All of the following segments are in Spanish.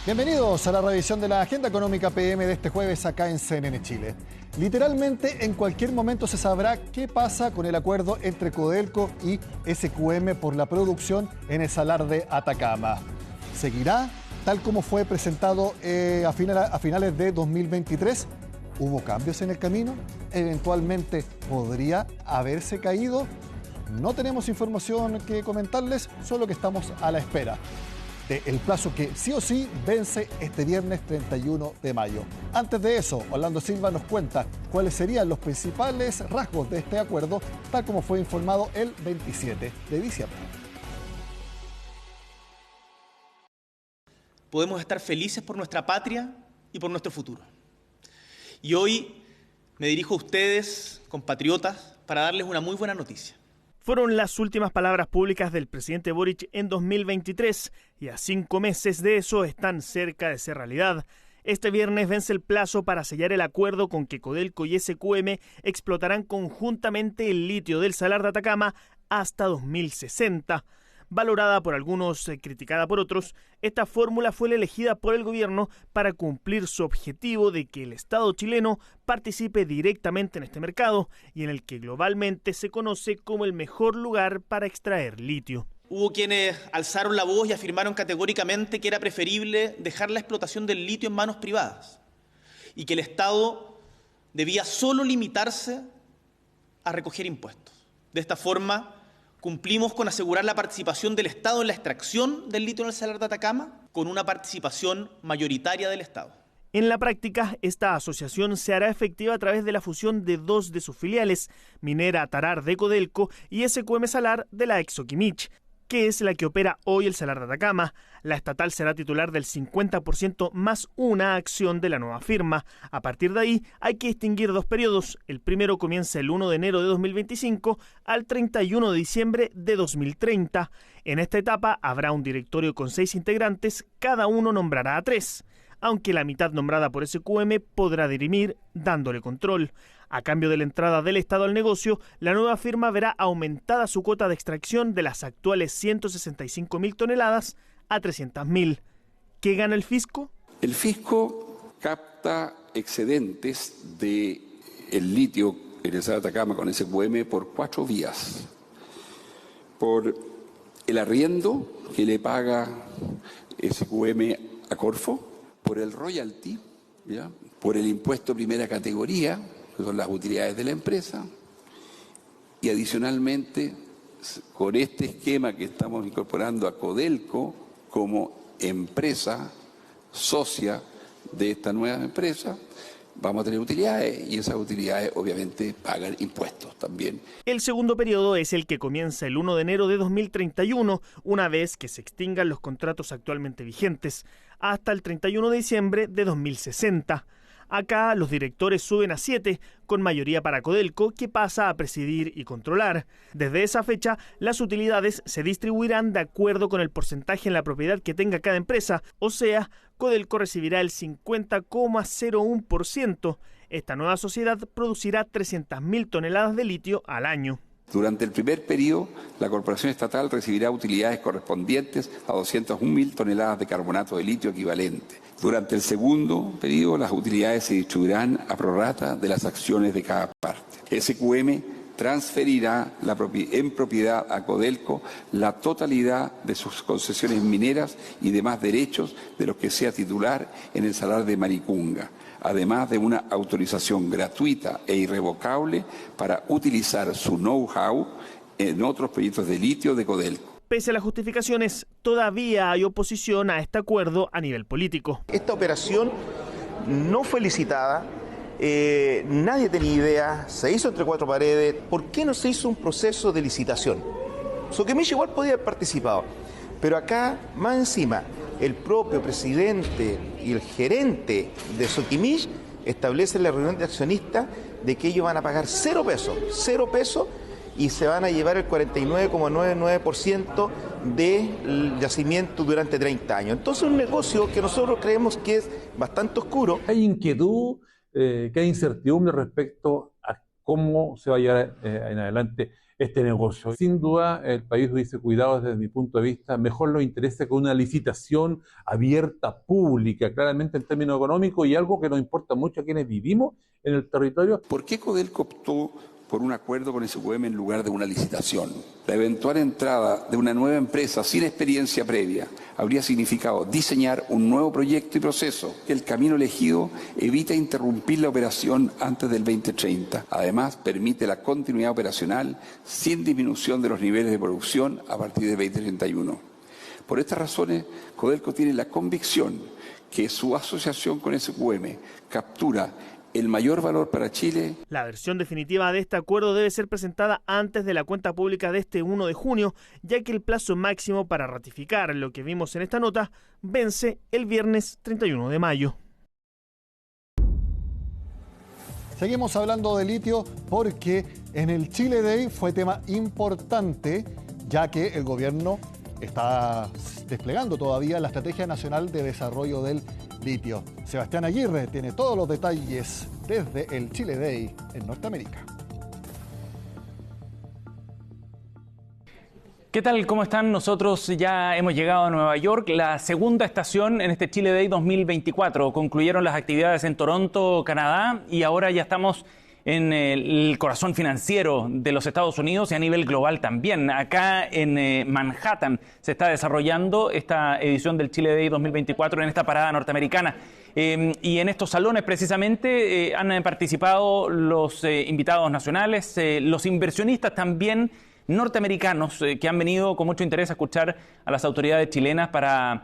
Bienvenidos a la revisión de la agenda económica PM de este jueves acá en CNN Chile. Literalmente en cualquier momento se sabrá qué pasa con el acuerdo entre Codelco y SQM por la producción en el Salar de Atacama. ¿Seguirá tal como fue presentado a finales de 2023? ¿Hubo cambios en el camino? ¿Eventualmente podría haberse caído? No tenemos información que comentarles, solo que estamos a la espera el plazo que sí o sí vence este viernes 31 de mayo. Antes de eso, Orlando Silva nos cuenta cuáles serían los principales rasgos de este acuerdo, tal como fue informado el 27 de diciembre. Podemos estar felices por nuestra patria y por nuestro futuro. Y hoy me dirijo a ustedes, compatriotas, para darles una muy buena noticia. Fueron las últimas palabras públicas del presidente Boric en 2023 y a 5 meses de eso están cerca de ser realidad. Este viernes vence el plazo para sellar el acuerdo con que Codelco y SQM explotarán conjuntamente el litio del Salar de Atacama hasta 2060. Valorada por algunos, criticada por otros, esta fórmula fue la elegida por el gobierno para cumplir su objetivo de que el Estado chileno participe directamente en este mercado y en el que globalmente se conoce como el mejor lugar para extraer litio. Hubo quienes alzaron la voz y afirmaron categóricamente que era preferible dejar la explotación del litio en manos privadas y que el Estado debía solo limitarse a recoger impuestos. De esta forma, cumplimos con asegurar la participación del Estado en la extracción del litio en el Salar de Atacama con una participación mayoritaria del Estado. En la práctica, esta asociación se hará efectiva a través de la fusión de 2 de sus filiales, Minera Tarar de Codelco y SQM Salar de la Exoquimich, que es la que opera hoy el Salar de Atacama. La estatal será titular del 50% más una acción de la nueva firma. A partir de ahí hay que distinguir 2 periodos. El primero comienza el 1 de enero de 2025 al 31 de diciembre de 2030. En esta etapa habrá un directorio con 6 integrantes, cada uno nombrará a 3. Aunque la mitad nombrada por SQM podrá dirimir dándole control. A cambio de la entrada del Estado al negocio, la nueva firma verá aumentada su cuota de extracción de las actuales 165.000 toneladas a 300.000. ¿Qué gana el fisco? El fisco capta excedentes del litio en el Salar de Atacama con SQM por 4 vías. Por el arriendo que le paga SQM a Corfo, por el royalty, ¿ya? Por el impuesto primera categoría, que son las utilidades de la empresa, y adicionalmente, con este esquema que estamos incorporando a Codelco como empresa socia de esta nueva empresa, vamos a tener utilidades y esas utilidades obviamente pagan impuestos también. El segundo periodo es el que comienza el 1 de enero de 2031, una vez que se extingan los contratos actualmente vigentes, hasta el 31 de diciembre de 2060. Acá los directores suben a 7, con mayoría para Codelco, que pasa a presidir y controlar. Desde esa fecha, las utilidades se distribuirán de acuerdo con el porcentaje en la propiedad que tenga cada empresa, o sea, Codelco recibirá el 50,01%. Esta nueva sociedad producirá 300.000 toneladas de litio al año. Durante el primer periodo, la corporación estatal recibirá utilidades correspondientes a 201.000 toneladas de carbonato de litio equivalente. Durante el segundo periodo, las utilidades se distribuirán a prorrata de las acciones de cada parte. SQM transferirá en propiedad a Codelco la totalidad de sus concesiones mineras y demás derechos de los que sea titular en el Salar de Maricunga, además de una autorización gratuita e irrevocable para utilizar su know-how en otros proyectos de litio de Codelco. Pese a las justificaciones, todavía hay oposición a este acuerdo a nivel político. Esta operación no fue licitada, nadie tenía idea, se hizo entre 4 paredes. ¿Por qué no se hizo un proceso de licitación? Soquimich igual podía haber participado, pero acá, más encima, el propio presidente y el gerente de Soquimich establecen la reunión de accionistas de que ellos van a pagar 0 pesos, y se van a llevar el 49,99% del yacimiento durante 30 años. Entonces, un negocio que nosotros creemos que es bastante oscuro. Hay inquietud, que hay incertidumbre respecto a cómo se va a llevar en adelante este negocio. Sin duda, el país hubiese cuidado desde mi punto de vista mejor los intereses con una licitación abierta, pública, claramente en términos económicos, y algo que nos importa mucho a quienes vivimos en el territorio. ¿Por qué Codelco optó por un acuerdo con SQM en lugar de una licitación? La eventual entrada de una nueva empresa sin experiencia previa habría significado diseñar un nuevo proyecto y proceso. El camino elegido evita interrumpir la operación antes del 2030. Además, permite la continuidad operacional sin disminución de los niveles de producción a partir del 2031. Por estas razones, Codelco tiene la convicción que su asociación con SQM captura el mayor valor para Chile. La versión definitiva de este acuerdo debe ser presentada antes de la cuenta pública de este 1 de junio, ya que el plazo máximo para ratificar lo que vimos en esta nota vence el viernes 31 de mayo. Seguimos hablando de litio porque en el Chile Day fue tema importante, ya que el gobierno está desplegando todavía la Estrategia Nacional de Desarrollo del Litio. Sebastián Aguirre tiene todos los detalles desde el Chile Day en Norteamérica. ¿Qué tal? ¿Cómo están? Nosotros ya hemos llegado a Nueva York, la segunda estación en este Chile Day 2024. Concluyeron las actividades en Toronto, Canadá, y ahora ya estamos en el corazón financiero de los Estados Unidos y a nivel global también. Acá en Manhattan se está desarrollando esta edición del Chile Day 2024 en esta parada norteamericana. Y en estos salones precisamente han participado los invitados nacionales, los inversionistas también norteamericanos que han venido con mucho interés a escuchar a las autoridades chilenas para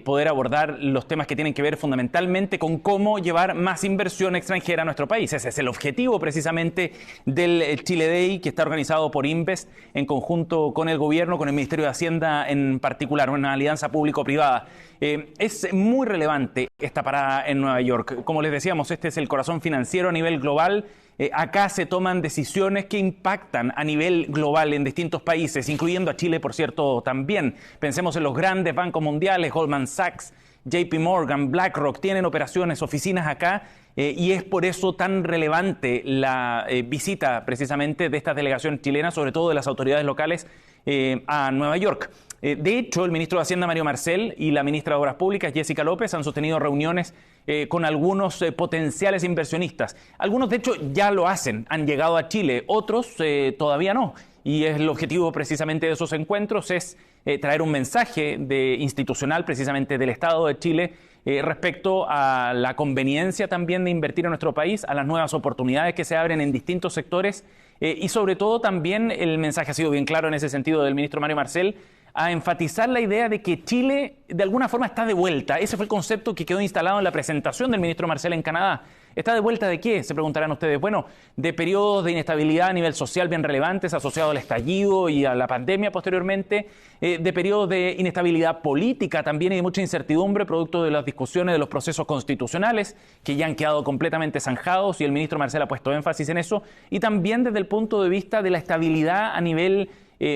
poder abordar los temas que tienen que ver fundamentalmente con cómo llevar más inversión extranjera a nuestro país. Ese es el objetivo precisamente del Chile Day, que está organizado por Invest en conjunto con el gobierno, con el Ministerio de Hacienda en particular, una alianza público-privada. Es muy relevante esta parada en Nueva York. Como les decíamos, este es el corazón financiero a nivel global. Acá se toman decisiones que impactan a nivel global en distintos países, incluyendo a Chile, por cierto, también. Pensemos en los grandes bancos mundiales, Goldman Sachs, JP Morgan, BlackRock, tienen operaciones, oficinas acá, y es por eso tan relevante la visita precisamente de estas delegaciones chilenas, sobre todo de las autoridades locales, a Nueva York. De hecho, el ministro de Hacienda, Mario Marcel, y la ministra de Obras Públicas, Jessica López, han sostenido reuniones con algunos potenciales inversionistas. Algunos, de hecho, ya lo hacen, han llegado a Chile, otros todavía no. Y el objetivo precisamente de esos encuentros es traer un mensaje institucional precisamente del Estado de Chile respecto a la conveniencia también de invertir en nuestro país, a las nuevas oportunidades que se abren en distintos sectores y sobre todo también el mensaje ha sido bien claro en ese sentido del ministro Mario Marcel, a enfatizar la idea de que Chile de alguna forma está de vuelta. Ese fue el concepto que quedó instalado en la presentación del ministro Marcel en Canadá. ¿Está de vuelta de qué? Se preguntarán ustedes. Bueno, de periodos de inestabilidad a nivel social bien relevantes asociados al estallido y a la pandemia posteriormente, de periodos de inestabilidad política también y de mucha incertidumbre producto de las discusiones de los procesos constitucionales que ya han quedado completamente zanjados y el ministro Marcel ha puesto énfasis en eso, y también desde el punto de vista de la estabilidad a nivel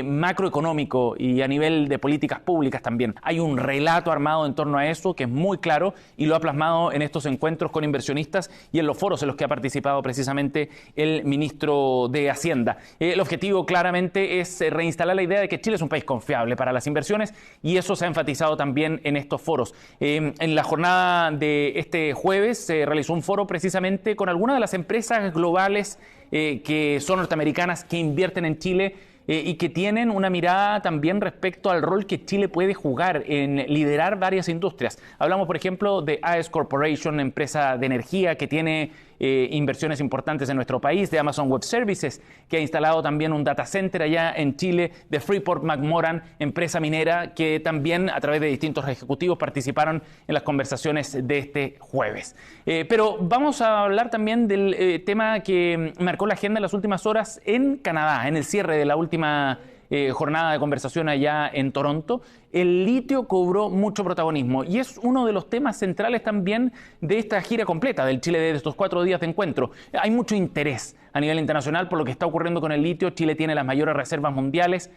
macroeconómico y a nivel de políticas públicas también. Hay un relato armado en torno a eso que es muy claro y lo ha plasmado en estos encuentros con inversionistas y en los foros en los que ha participado precisamente el ministro de Hacienda. El objetivo claramente es reinstalar la idea de que Chile es un país confiable para las inversiones y eso se ha enfatizado también en estos foros. En la jornada de este jueves se realizó un foro precisamente con algunas de las empresas globales que son norteamericanas que invierten en Chile y que tienen una mirada también respecto al rol que Chile puede jugar en liderar varias industrias. Hablamos, por ejemplo, de AES Corporation, empresa de energía que tiene inversiones importantes en nuestro país, de Amazon Web Services, que ha instalado también un data center allá en Chile, de Freeport-McMoRan, empresa minera, que también a través de distintos ejecutivos participaron en las conversaciones de este jueves. Pero vamos a hablar también del tema que marcó la agenda en las últimas horas en Canadá, en el cierre de la última jornada de conversación allá en Toronto. El litio cobró mucho protagonismo y es uno de los temas centrales también de esta gira completa del Chile de estos 4 días de encuentro. Hay mucho interés, a nivel internacional por lo que está ocurriendo con el litio. Chile tiene las mayores reservas mundiales,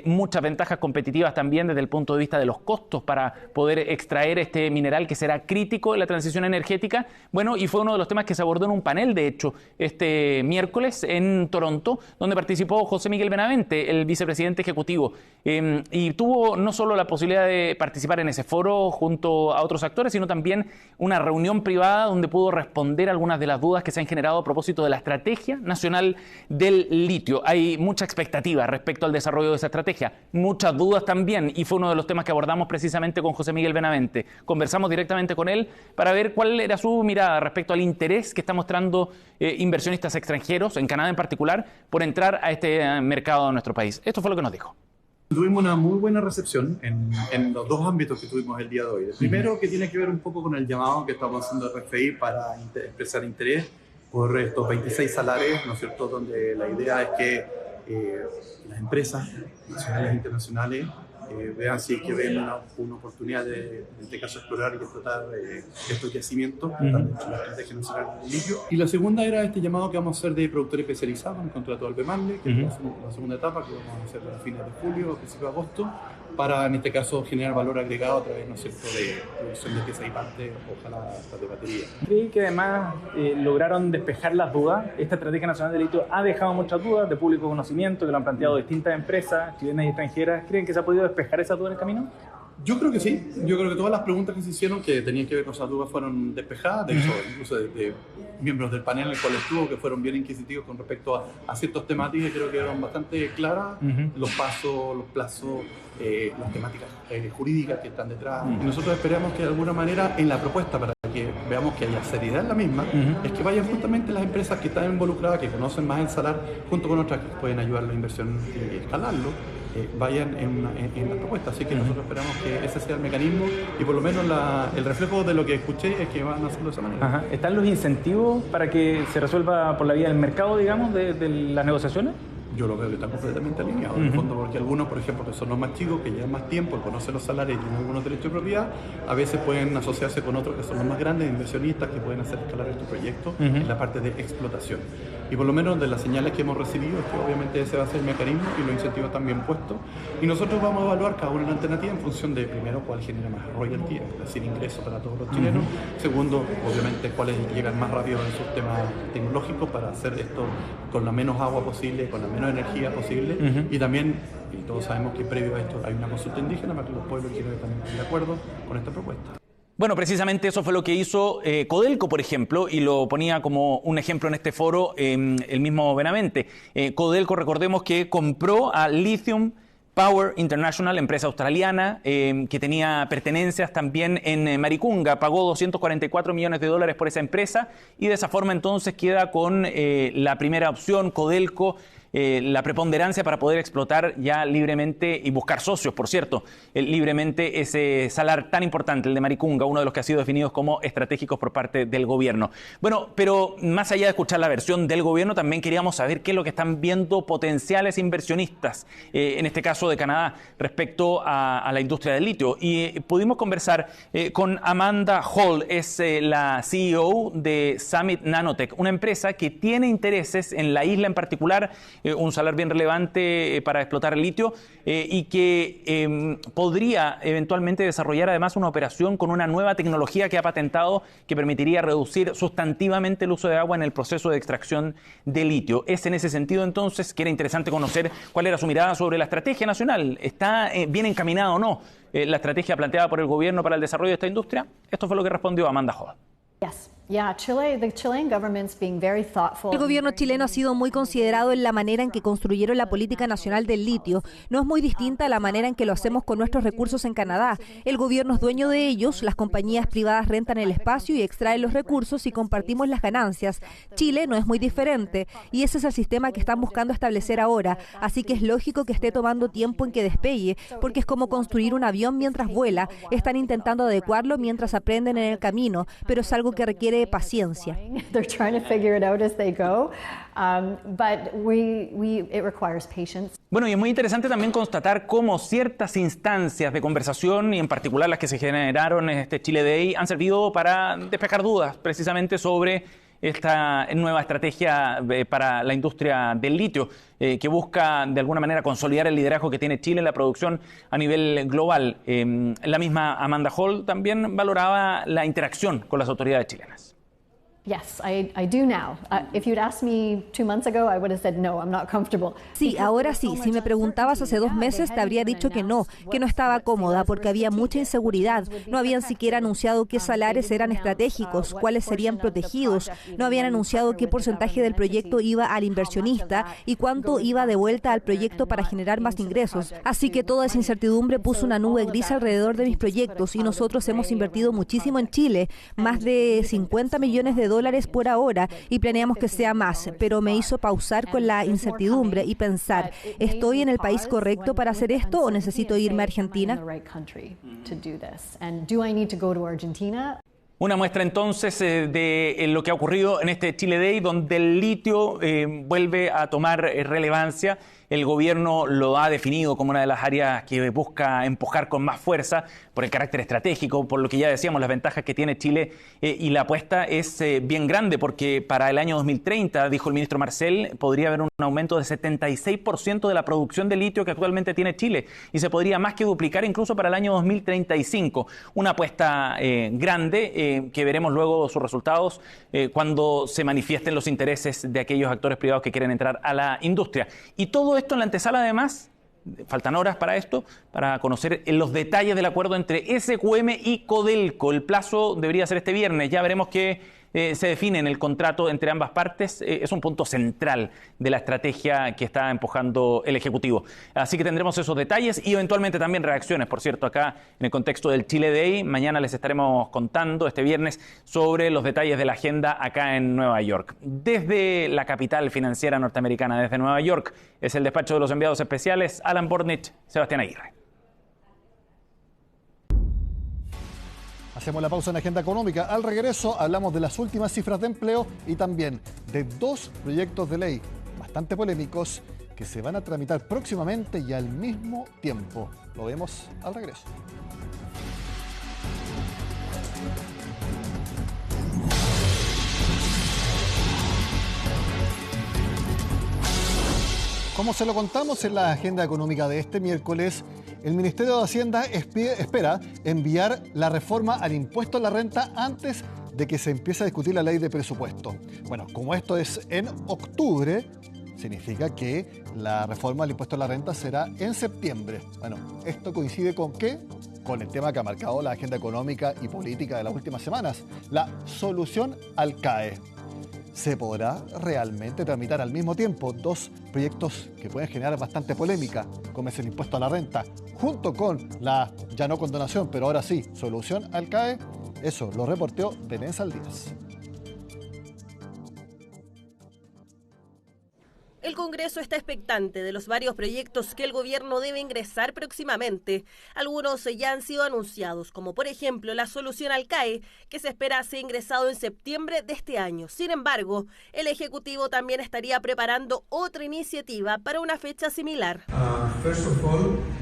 muchas ventajas competitivas también desde el punto de vista de los costos para poder extraer este mineral que será crítico en la transición energética. Bueno, y fue uno de los temas que se abordó en un panel, de hecho, este miércoles en Toronto, donde participó José Miguel Benavente, el vicepresidente ejecutivo, y tuvo no solo la posibilidad de participar en ese foro junto a otros actores, sino también una reunión privada donde pudo responder algunas de las dudas que se han generado a propósito de la estrategia nacional del litio. Hay mucha expectativa respecto al desarrollo de esa estrategia, muchas dudas también, y fue uno de los temas que abordamos precisamente con José Miguel Benavente. Conversamos directamente con él para ver cuál era su mirada respecto al interés que están mostrando inversionistas extranjeros, en Canadá en particular, por entrar a este mercado de nuestro país. Esto fue lo que nos dijo. Tuvimos una muy buena recepción en los dos ámbitos que tuvimos el día de hoy. El primero, que tiene que ver un poco con el llamado que estamos haciendo de RFI para expresar interés por estos 26 salarios, ¿no es cierto?, donde la idea es que las empresas nacionales e internacionales vean si es que ven una oportunidad de, en este caso, explorar y explotar estos yacimientos dentro de la estrategia nacional del litio. Y la segunda era este llamado que vamos a hacer de productor especializado en contrato al Albemarle, que es la segunda etapa, que vamos a hacer a fines de julio o principios de agosto, para, en este caso, generar valor agregado a través, ¿no es cierto?, de producción de piezas y partes, ojalá hasta de batería. ¿Cree que además lograron despejar las dudas? Esta estrategia nacional de litio ha dejado muchas dudas de público conocimiento, que lo han planteado distintas empresas, chilenas y extranjeras. ¿Creen que se ha podido despejar esas dudas en el camino? Yo creo que sí. Yo creo que todas las preguntas que se hicieron que tenían que ver con esas dudas fueron despejadas. De hecho, incluso de miembros del panel en el cual estuvo, que fueron bien inquisitivos con respecto a ciertas temáticas, creo que eran bastante claras. Los pasos, los plazos, las temáticas jurídicas que están detrás. Y nosotros esperamos que de alguna manera en la propuesta, para que veamos que haya seriedad en la misma, es que vayan justamente las empresas que están involucradas, que conocen más el salar, junto con otras que pueden ayudar a la inversión y escalarlo, vayan en la propuesta. Así que nosotros esperamos que ese sea el mecanismo y por lo menos el reflejo de lo que escuché es que van a hacerlo de esa manera. ¿Están los incentivos para que se resuelva por la vía del mercado, digamos, de las negociaciones? Yo lo veo que están completamente alineados, en el fondo, porque algunos, por ejemplo, que son los más chicos, que llevan más tiempo, conocen los salarios y tienen algunos derechos de propiedad, a veces pueden asociarse con otros que son los más grandes, inversionistas, que pueden hacer escalar estos proyectos en la parte de explotación. Y por lo menos de las señales que hemos recibido es que obviamente ese va a ser el mecanismo y los incentivos están bien puestos. Y nosotros vamos a evaluar cada una de las alternativas en función de, primero, cuál genera más royalty, es decir, ingresos para todos los chilenos. Segundo, obviamente, cuáles llegan más rápido en sus temas tecnológicos para hacer esto con la menos agua posible, con la menos energía posible. Y también, y todos sabemos que previo a esto hay una consulta indígena para que los pueblos originarios también estén de acuerdo con esta propuesta. Bueno, precisamente eso fue lo que hizo Codelco, por ejemplo, y lo ponía como un ejemplo en este foro el mismo Benavente. Codelco, recordemos que compró a Lithium Power International, empresa australiana, que tenía pertenencias también en Maricunga. Pagó $244 millones por esa empresa y de esa forma entonces queda con la primera opción, Codelco, la preponderancia para poder explotar ya libremente y buscar socios, por cierto, libremente ese salar tan importante, el de Maricunga, uno de los que ha sido definidos como estratégicos por parte del gobierno. Bueno, pero más allá de escuchar la versión del gobierno, también queríamos saber qué es lo que están viendo potenciales inversionistas, en este caso de Canadá, respecto a la industria del litio. Y pudimos conversar con Amanda Hall, es la CEO de Summit Nanotech, una empresa que tiene intereses en la isla en particular, un salar bien relevante para explotar el litio y que podría eventualmente desarrollar además una operación con una nueva tecnología que ha patentado que permitiría reducir sustantivamente el uso de agua en el proceso de extracción de litio. Es en ese sentido entonces que era interesante conocer cuál era su mirada sobre la estrategia nacional. ¿Está bien encaminada o no la estrategia planteada por el gobierno para el desarrollo de esta industria? Esto fue lo que respondió Amanda Hall. El gobierno chileno ha sido muy considerado en la manera en que construyeron la política nacional del litio. No es muy distinta a la manera en que lo hacemos con nuestros recursos en Canadá. El gobierno es dueño de ellos, las compañías privadas rentan el espacio y extraen los recursos y compartimos las ganancias. Chile no es muy diferente y ese es el sistema que están buscando establecer ahora. Así que es lógico que esté tomando tiempo en que despegue, porque es como construir un avión mientras vuela. Están intentando adecuarlo mientras aprenden en el camino, pero es algo que requiere paciencia. Bueno, y es muy interesante también constatar cómo ciertas instancias de conversación, y en particular las que se generaron en este Chile Day, han servido para despejar dudas precisamente sobre esta nueva estrategia para la industria del litio, que busca de alguna manera consolidar el liderazgo que tiene Chile en la producción a nivel global. La misma Amanda Hall también valoraba la interacción con las autoridades chilenas. Yes, I do now. If you'd asked me 2 months ago, I would have said no, I'm not comfortable. Sí, ahora sí. Si me preguntabas hace 2 meses, te habría dicho que no estaba cómoda porque había mucha inseguridad. No habían siquiera anunciado qué salares eran estratégicos, cuáles serían protegidos. No habían anunciado qué porcentaje del proyecto iba al inversionista y cuánto iba de vuelta al proyecto para generar más ingresos. Así que toda esa incertidumbre puso una nube gris alrededor de mis proyectos y nosotros hemos invertido muchísimo en Chile, más de $50 millones por ahora y planeamos que sea más, pero me hizo pausar con la incertidumbre y pensar, ¿estoy en el país correcto para hacer esto o necesito irme a Argentina? Una muestra entonces de lo que ha ocurrido en este Chile Day, donde el litio vuelve a tomar relevancia. El gobierno lo ha definido como una de las áreas que busca empujar con más fuerza por el carácter estratégico, por lo que ya decíamos, las ventajas que tiene Chile, y la apuesta es bien grande porque para el año 2030, dijo el ministro Marcel, podría haber un aumento de 76% de la producción de litio que actualmente tiene Chile y se podría más que duplicar incluso para el año 2035. Una apuesta grande que veremos luego sus resultados cuando se manifiesten los intereses de aquellos actores privados que quieren entrar a la industria. Y todo esto en la antesala, además, faltan horas para esto, para conocer los detalles del acuerdo entre SQM y Codelco. El plazo debería ser este viernes. Ya veremos qué se define en el contrato entre ambas partes. Es un punto central de la estrategia que está empujando el Ejecutivo. Así que tendremos esos detalles y eventualmente también reacciones, por cierto, acá en el contexto del Chile Day. Mañana les estaremos contando, este viernes, sobre los detalles de la agenda acá en Nueva York. Desde la capital financiera norteamericana, desde Nueva York, es el despacho de los enviados especiales, Alan Bornich, Sebastián Aguirre. Hacemos la pausa en Agenda Económica. Al regreso hablamos de las últimas cifras de empleo y también de 2 proyectos de ley bastante polémicos que se van a tramitar próximamente y al mismo tiempo. Lo vemos al regreso. Como se lo contamos en la Agenda Económica de este miércoles, el Ministerio de Hacienda espera enviar la reforma al impuesto a la renta antes de que se empiece a discutir la ley de presupuesto. Bueno, como esto es en octubre, significa que la reforma al impuesto a la renta será en septiembre. Bueno, ¿esto coincide con qué? Con el tema que ha marcado la agenda económica y política de las últimas semanas, la solución al CAE. ¿Se podrá realmente tramitar al mismo tiempo 2 proyectos que pueden generar bastante polémica, como es el impuesto a la renta, junto con la, ya no condonación, pero ahora sí, solución al CAE? Eso lo reporteó Belén Saldías. El Congreso está expectante de los varios proyectos que el gobierno debe ingresar próximamente. Algunos ya han sido anunciados, como por ejemplo la solución al CAE, que se espera sea ingresado en septiembre de este año. Sin embargo, el Ejecutivo también estaría preparando otra iniciativa para una fecha similar.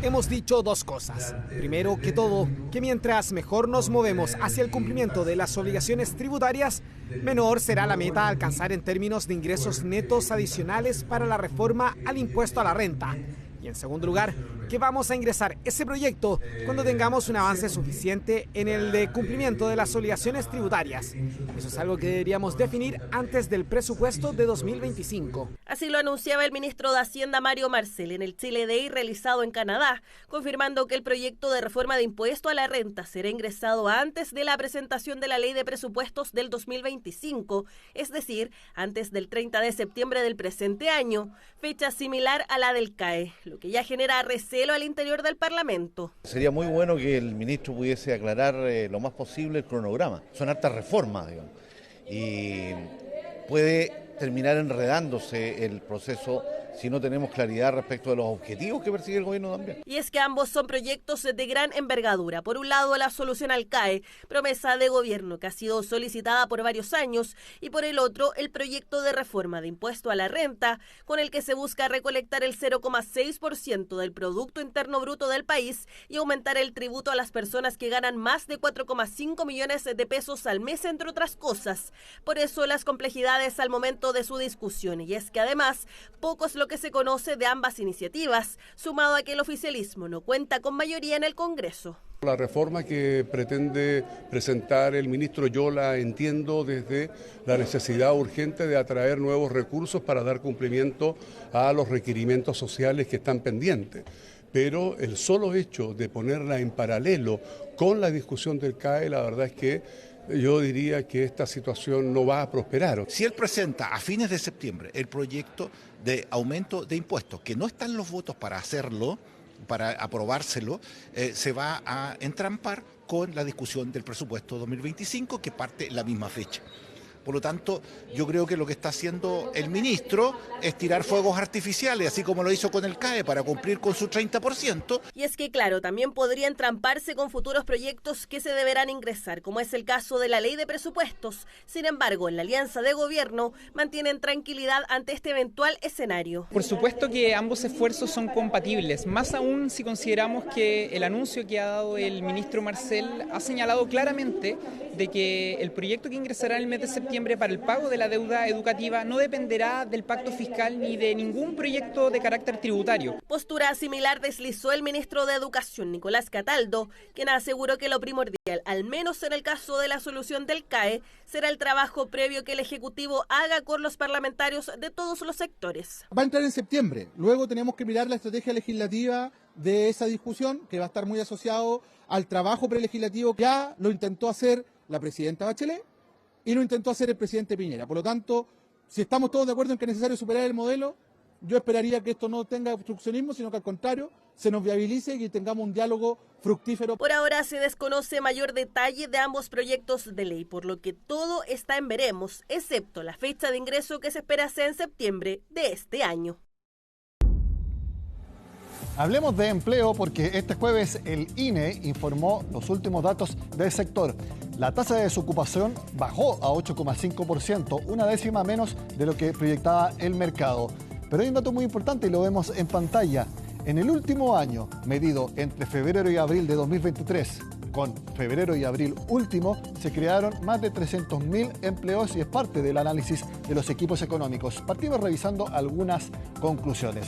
Hemos dicho 2 cosas. Primero que todo, que mientras mejor nos movemos hacia el cumplimiento de las obligaciones tributarias, menor será la meta a alcanzar en términos de ingresos netos adicionales para la reforma al impuesto a la renta. Y en segundo lugar, que vamos a ingresar ese proyecto cuando tengamos un avance suficiente en el de cumplimiento de las obligaciones tributarias. Eso es algo que deberíamos definir antes del presupuesto de 2025. Así lo anunciaba el ministro de Hacienda, Mario Marcel, en el Chile Day realizado en Canadá, confirmando que el proyecto de reforma de impuesto a la renta será ingresado antes de la presentación de la ley de presupuestos del 2025, es decir, antes del 30 de septiembre del presente año, fecha similar a la del CAE, lo que ya genera recelo al interior del Parlamento. Sería muy bueno que el ministro pudiese aclarar lo más posible el cronograma. Son hartas reformas, digamos, y puede terminar enredándose el proceso si no tenemos claridad respecto de los objetivos que persigue el gobierno también. Y es que ambos son proyectos de gran envergadura. Por un lado, la solución al CAE, promesa de gobierno que ha sido solicitada por varios años, y por el otro, el proyecto de reforma de impuesto a la renta, con el que se busca recolectar el 0,6% del Producto Interno Bruto del país y aumentar el tributo a las personas que ganan más de 4,5 millones de pesos al mes, entre otras cosas. Por eso las complejidades al momento de su discusión, y es que además poco es lo que se conoce de ambas iniciativas, sumado a que el oficialismo no cuenta con mayoría en el Congreso. La reforma que pretende presentar el ministro Yola entiendo desde la necesidad urgente de atraer nuevos recursos para dar cumplimiento a los requerimientos sociales que están pendientes. Pero el solo hecho de ponerla en paralelo con la discusión del CAE, la verdad es que yo diría que esta situación no va a prosperar. Si él presenta a fines de septiembre el proyecto de aumento de impuestos, que no están los votos para hacerlo, para aprobárselo, se va a entrampar con la discusión del presupuesto 2025, que parte la misma fecha. Por lo tanto, yo creo que lo que está haciendo el ministro es tirar fuegos artificiales, así como lo hizo con el CAE, para cumplir con su 30%. Y es que, claro, también podría entramparse con futuros proyectos que se deberán ingresar, como es el caso de la ley de presupuestos. Sin embargo, en la alianza de gobierno mantienen tranquilidad ante este eventual escenario. Por supuesto que ambos esfuerzos son compatibles, más aún si consideramos que el anuncio que ha dado el ministro Marcel ha señalado claramente de que el proyecto que ingresará en el mes de septiembre para el pago de la deuda educativa no dependerá del pacto fiscal ni de ningún proyecto de carácter tributario. Postura similar deslizó el ministro de Educación, Nicolás Cataldo, quien aseguró que lo primordial, al menos en el caso de la solución del CAE, será el trabajo previo que el Ejecutivo haga con los parlamentarios de todos los sectores. Va a entrar en septiembre, luego tenemos que mirar la estrategia legislativa de esa discusión, que va a estar muy asociado al trabajo prelegislativo. Ya lo intentó hacer la presidenta Bachelet y lo intentó hacer el presidente Piñera. Por lo tanto, si estamos todos de acuerdo en que es necesario superar el modelo, yo esperaría que esto no tenga obstruccionismo, sino que al contrario, se nos viabilice y que tengamos un diálogo fructífero. Por ahora se desconoce mayor detalle de ambos proyectos de ley, por lo que todo está en veremos, excepto la fecha de ingreso que se espera sea en septiembre de este año. Hablemos de empleo porque este jueves el INE informó los últimos datos del sector. La tasa de desocupación bajó a 8,5%, una décima menos de lo que proyectaba el mercado. Pero hay un dato muy importante y lo vemos en pantalla. En el último año, medido entre febrero y abril de 2023, con febrero y abril último, se crearon más de 300.000 empleos y es parte del análisis de los equipos económicos. Partimos revisando algunas conclusiones.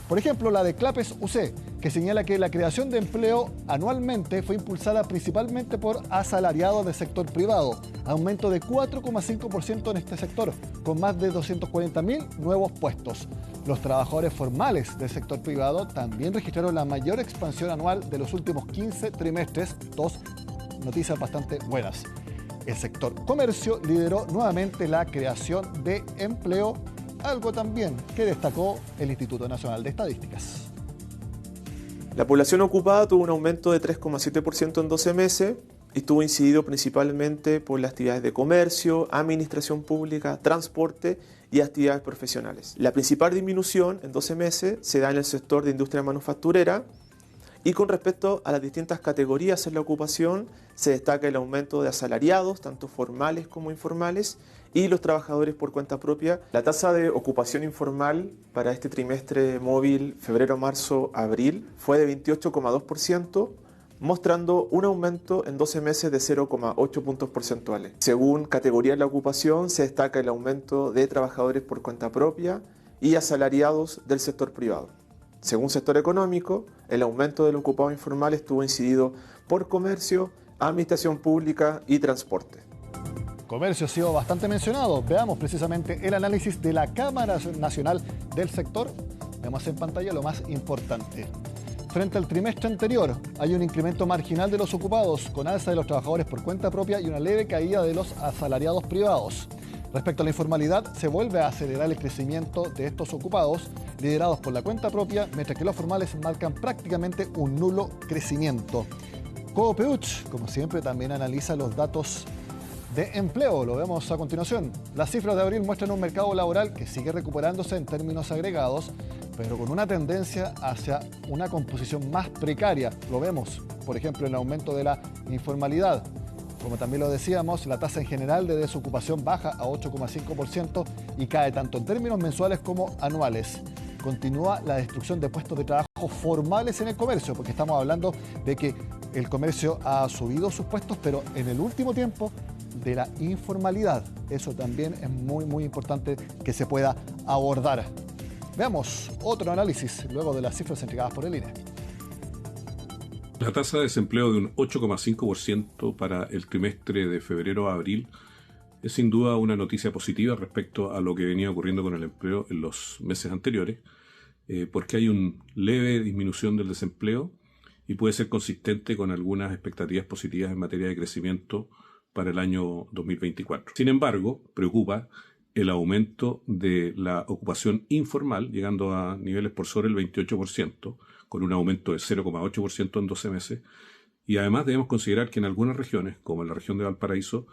Por ejemplo, la de Clapes UC, que señala que la creación de empleo anualmente fue impulsada principalmente por asalariados del sector privado, aumento de 4,5% en este sector, con más de 240.000 nuevos puestos. Los trabajadores formales del sector privado también registraron la mayor expansión anual de los últimos 15 trimestres, dos noticias bastante buenas. El sector comercio lideró nuevamente la creación de empleo, algo también que destacó el Instituto Nacional de Estadísticas. La población ocupada tuvo un aumento de 3,7% en 12 meses y estuvo incidido principalmente por las actividades de comercio, administración pública, transporte y actividades profesionales. La principal disminución en 12 meses se da en el sector de industria manufacturera y con respecto a las distintas categorías en la ocupación se destaca el aumento de asalariados, tanto formales como informales, y los trabajadores por cuenta propia. La tasa de ocupación informal para este trimestre móvil febrero, marzo, abril fue de 28,2%, mostrando un aumento en 12 meses de 0,8 puntos porcentuales. Según categoría de la ocupación, se destaca el aumento de trabajadores por cuenta propia y asalariados del sector privado. Según sector económico, el aumento del ocupado informal estuvo incidido por comercio, administración pública y transporte. Comercio ha sido bastante mencionado. Veamos precisamente el análisis de la Cámara Nacional del Sector. Vemos en pantalla lo más importante. Frente al trimestre anterior, hay un incremento marginal de los ocupados, con alza de los trabajadores por cuenta propia y una leve caída de los asalariados privados. Respecto a la informalidad, se vuelve a acelerar el crecimiento de estos ocupados, liderados por la cuenta propia, mientras que los formales marcan prácticamente un nulo crecimiento. Copeuch, como siempre, también analiza los datos de empleo. Lo vemos a continuación. Las cifras de abril muestran un mercado laboral que sigue recuperándose en términos agregados, pero con una tendencia hacia una composición más precaria. Lo vemos, por ejemplo, en el aumento de la informalidad. Como también lo decíamos, la tasa en general de desocupación baja a 8,5% y cae tanto en términos mensuales como anuales. Continúa la destrucción de puestos de trabajo formales en el comercio, porque estamos hablando de que el comercio ha subido sus puestos, pero en el último tiempo de la informalidad. Eso también es muy importante que se pueda abordar. Veamos otro análisis luego de las cifras entregadas por el INE. La tasa de desempleo de un 8,5% para el trimestre de febrero a abril es sin duda una noticia positiva respecto a lo que venía ocurriendo con el empleo en los meses anteriores, porque hay una leve disminución del desempleo y puede ser consistente con algunas expectativas positivas en materia de crecimiento para el año 2024. Sin embargo, preocupa el aumento de la ocupación informal, llegando a niveles por sobre el 28%, con un aumento de 0,8% en 12 meses. Y además debemos considerar que en algunas regiones, como en la región de Valparaíso,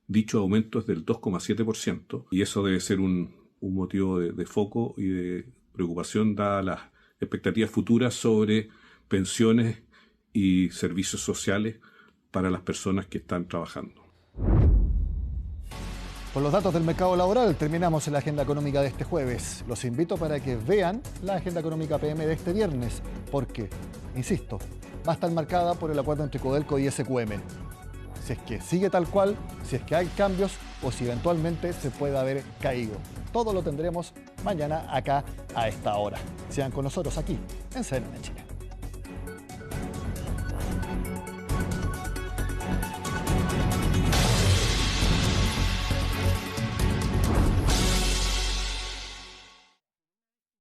dicho aumento es del 2,7%, y eso debe ser un motivo de foco y de preocupación dadas las expectativas futuras sobre pensiones y servicios sociales para las personas que están trabajando. Con los datos del mercado laboral terminamos en la agenda económica de este jueves. Los invito para que vean la agenda económica PM de este viernes, porque, insisto, va a estar marcada por el acuerdo entre Codelco y SQM. Si es que sigue tal cual, si es que hay cambios o si eventualmente se puede haber caído. Todo lo tendremos mañana acá a esta hora. Sean con nosotros aquí en CNN Chile.